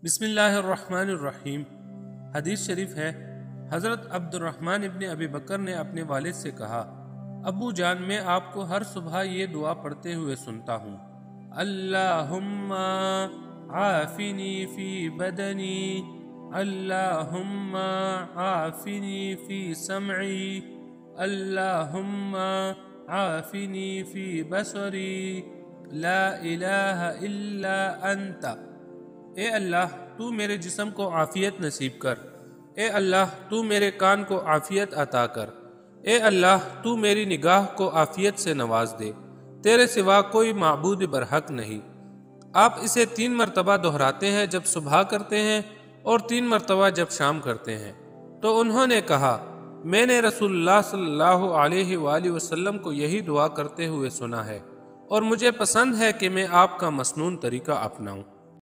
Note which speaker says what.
Speaker 1: बिस्मिल्लाहिर्रहमानिर्रहीम। हदीस शरीफ है, हज़रत अब्दुर्रहमान इब्न अबी बकर ने अपने वालिद से कहा, अबू जान, मैं आपको हर सुबह ये दुआ पढ़ते हुए सुनता हूँ, अल्लाहुम्मा आफिनी फ़ी बदनी, अल्लाहुम्मा आफिनी फ़ी समई, अल्लाहुम्मा आफिनी फ़ी बसरी, ला इलाहा इल्ला अंता। ए अल्लाह, तू मेरे जिस्म को आफ़ियत नसीब कर। ए अल्लाह, तू मेरे कान को आफ़ियत अता कर। ए अल्लाह, तू मेरी निगाह को आफ़ियत से नवाज दे। तेरे सिवा कोई माबूद बरहक नहीं। आप इसे 3 मरतबा दोहराते हैं जब सुबह करते हैं और 3 मरतबा जब शाम करते हैं। तो उन्होंने कहा, मैंने रसूलुल्लाह सल्लल्लाहु अलैहि वसल्लम को यही दुआ करते हुए सुना है और मुझे पसंद है कि मैं आपका मसनून तरीका अपनाऊं।